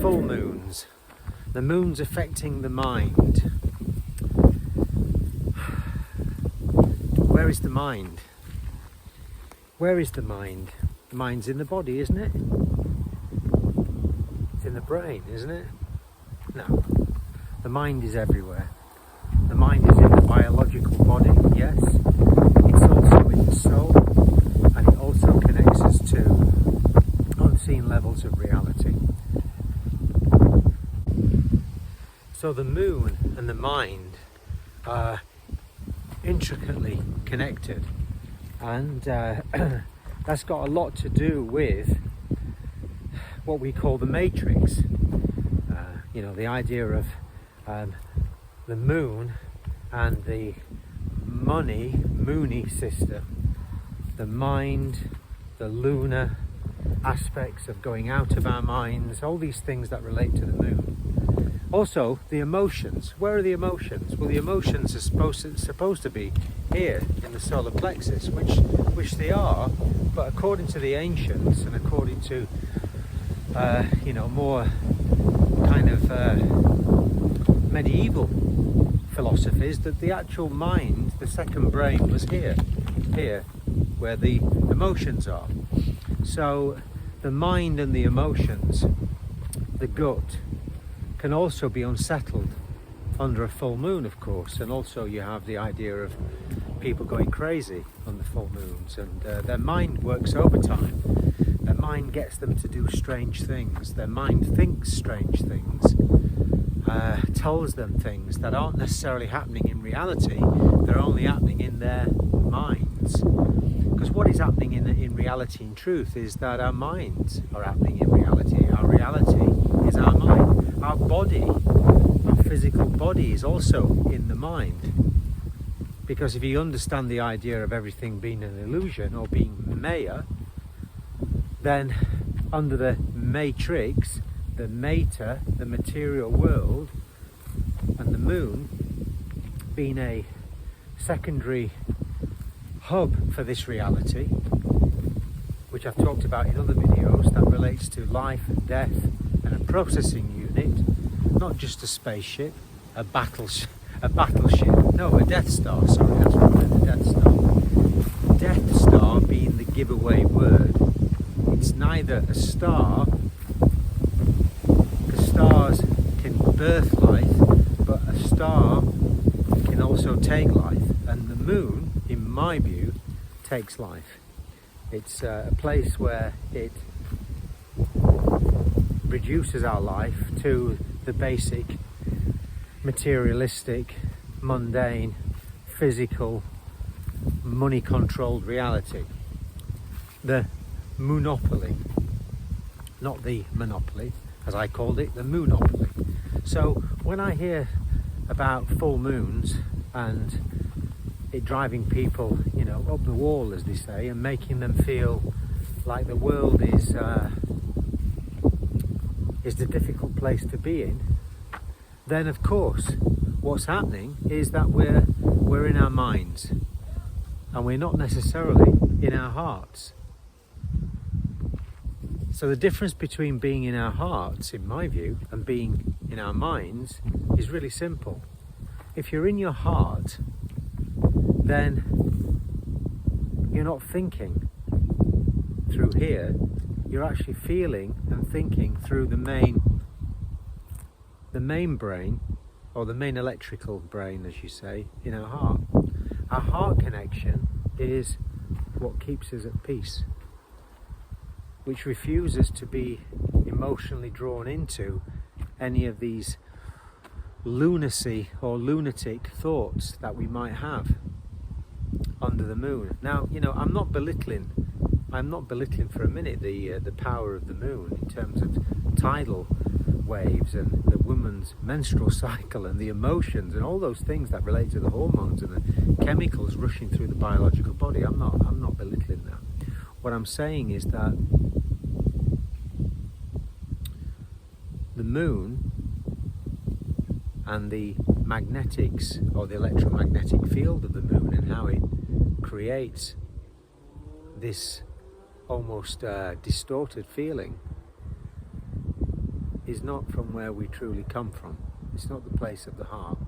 full moons, the moons affecting the mind. Where is the mind? Where is the mind? The mind's in the body, isn't it? It's in the brain, isn't it? No. The mind is everywhere. The mind is in the biological body, yes. It's also in the soul, and it also connects us to unseen levels of reality. So the moon and the mind are intricately connected, and that's got a lot to do with what we call the matrix. The idea of the moon and the moony system, the mind, the lunar aspects of going out of our minds, all these things that relate to the moon. Also, the emotions. Where are the emotions? Well, the emotions are supposed to be here in the solar plexus, which they are, but according to the ancients and according to more kind of medieval philosophies, that the actual mind, the second brain, was here where the emotions are. So the mind and the emotions, the gut, can also be unsettled under a full moon, of course. And also you have the idea of people going crazy on the full moons, and their mind works overtime. Their mind gets them to do strange things. Their mind thinks strange things, tells them things that aren't necessarily happening in reality. They're only happening in their minds. Because what is happening in reality, in truth, is that our minds are happening in reality. Our reality is our mind. Our body, our physical body, is also in the mind. Because if you understand the idea of everything being an illusion or being Maya, then under the matrix, the matter, the material world, and the moon being a secondary hub for this reality, which I've talked about in other videos, that relates to life and death and a processing unit, not just a spaceship, a battleship, no, a Death Star, sorry, that's right, the Death Star. Death Star being the giveaway word. It's neither a star, because stars can birth life, but a star can also take life, and the moon, in my view, takes life. It's a place where it reduces our life to the basic materialistic, mundane, physical, money-controlled reality. The moonopoly, not the monopoly, as I called it, the moonopoly. So when I hear about full moons and it driving people, up the wall, as they say, and making them feel like the world is the difficult place to be in, then of course what's happening is that we're in our minds and we're not necessarily in our hearts. So the difference between being in our hearts, in my view, and being in our minds is really simple. If you're in your heart, then you're not thinking through here, you're actually feeling and thinking through the main brain, or the main electrical brain, as you say, in our heart. Our heart connection is what keeps us at peace, which refuses to be emotionally drawn into any of these lunacy or lunatic thoughts that we might have under the moon. Now, I'm not belittling for a minute the power of the moon in terms of tidal waves and the woman's menstrual cycle and the emotions and all those things that relate to the hormones and the chemicals rushing through the biological body. I'm not belittling that. What I'm saying is that the moon and the magnetics or the electromagnetic field of the moon and how it creates this almost distorted feeling is not from where we truly come from. It's not the place of the heart.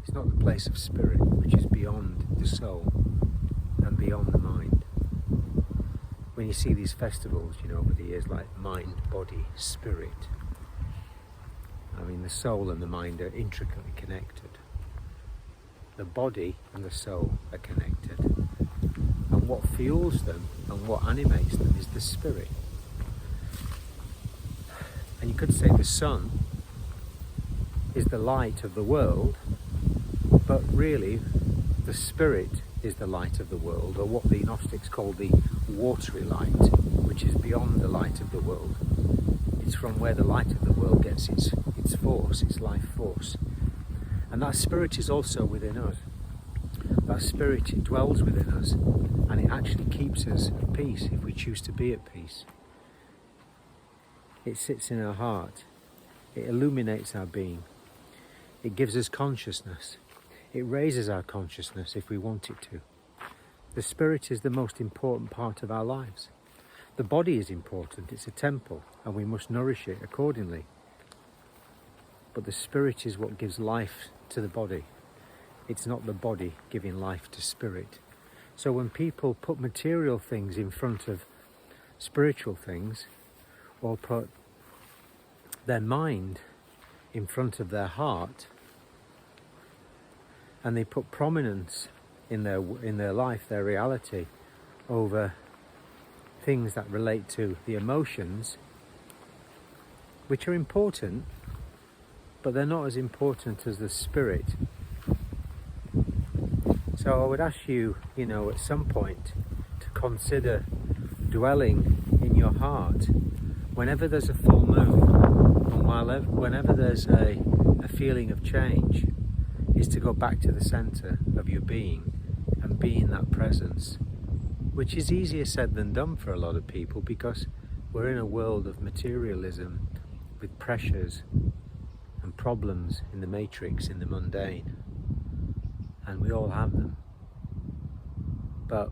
It's not the place of spirit, which is beyond the soul and beyond the mind. When you see these festivals, over the years, like mind, body, spirit, I mean, the soul and the mind are intricately connected. The body and the soul are connected. And what fuels them and what animates them is the spirit. And you could say the sun is the light of the world, but really the spirit is the light of the world, or what the Gnostics call the watery light, which is beyond the light of the world. It's from where the light of the world gets its force, its life force. And that spirit is also within us. That spirit, it dwells within us, and it actually keeps us at peace if we choose to be at peace. It sits in our heart. It illuminates our being. It gives us consciousness. It raises our consciousness if we want it to. The spirit is the most important part of our lives. The body is important. It's a temple, and we must nourish it accordingly. But the spirit is what gives life to the body. It's not the body giving life to spirit. So when people put material things in front of spiritual things, or put their mind in front of their heart, and they put prominence in their life, their reality, over things that relate to the emotions, which are important, but they're not as important as the spirit. So I would ask you, at some point, to consider dwelling in your heart whenever there's a full moon, and whenever there's a feeling of change, is to go back to the center of your being and be in that presence, which is easier said than done for a lot of people, because we're in a world of materialism with pressures and problems in the matrix, in the mundane, and we all have them, but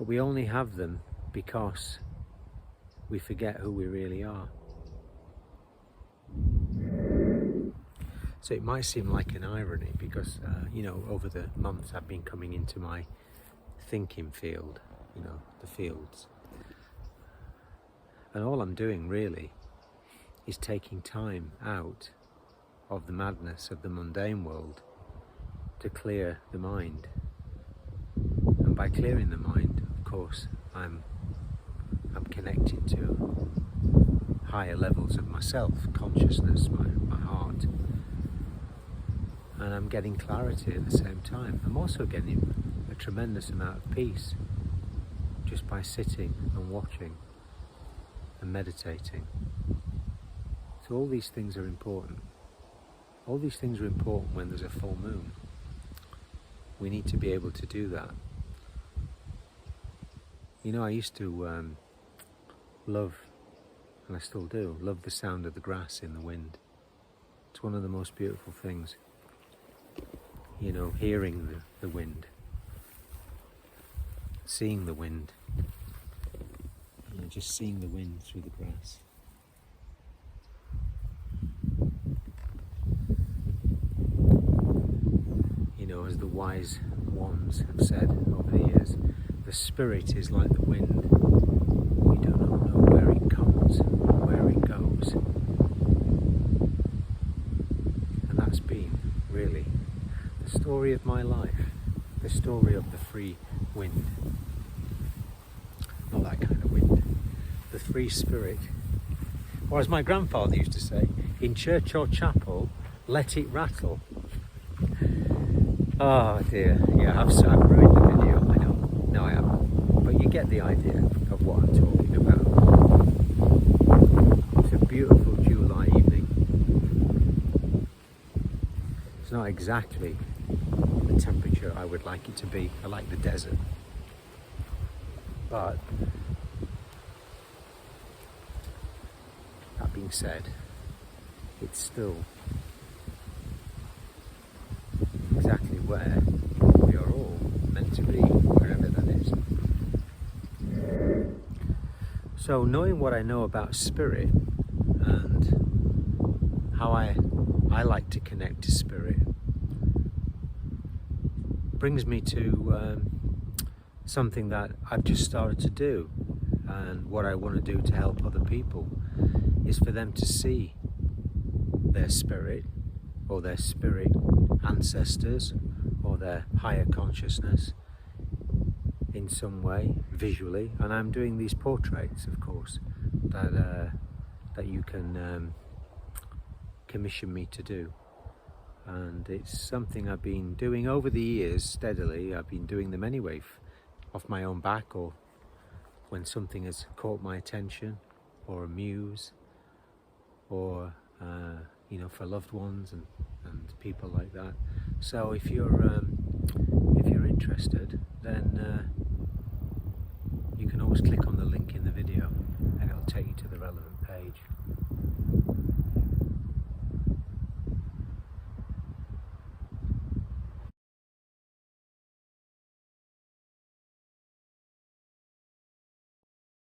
we only have them because we forget who we really are. So it might seem like an irony, because over the months I've been coming into my thinking field, the fields, and all I'm doing really is taking time out of the madness of the mundane world to clear the mind. And by clearing the mind, of course, I'm connecting to higher levels of myself, consciousness, my heart, and I'm getting clarity at the same time. I'm also getting a tremendous amount of peace just by sitting and watching and meditating. So all these things are important. All these things are important when there's a full moon. We need to be able to do that. I used to love, and I still do, love the sound of the grass in the wind. It's one of the most beautiful things. Hearing the wind, seeing the wind, just seeing the wind through the grass. As the wise ones have said over the years, the spirit is like the wind. We do not know where it comes or where it goes. And that's been, really, the story of my life, the story of the free wind. Not that kind of wind. The free spirit. Or as my grandfather used to say, in church or chapel, let it rattle. Oh dear, yeah, I've ruined the video, I know. No, I haven't. But you get the idea of what I'm talking about. It's a beautiful July evening. It's not exactly the temperature I would like it to be. I like the desert. But that being said, it's still exactly where we are all meant to be, wherever that is. So knowing what I know about spirit and how I like to connect to spirit brings me to something that I've just started to do, and what I want to do to help other people is for them to see their spirit or their spirit ancestors or their higher consciousness in some way visually. And I'm doing these portraits, of course, that you can commission me to do, and it's something I've been doing over the years steadily. I've been doing them anyway off my own back, or when something has caught my attention, or a muse, or for loved ones and people like that. So if you're interested, then you can always click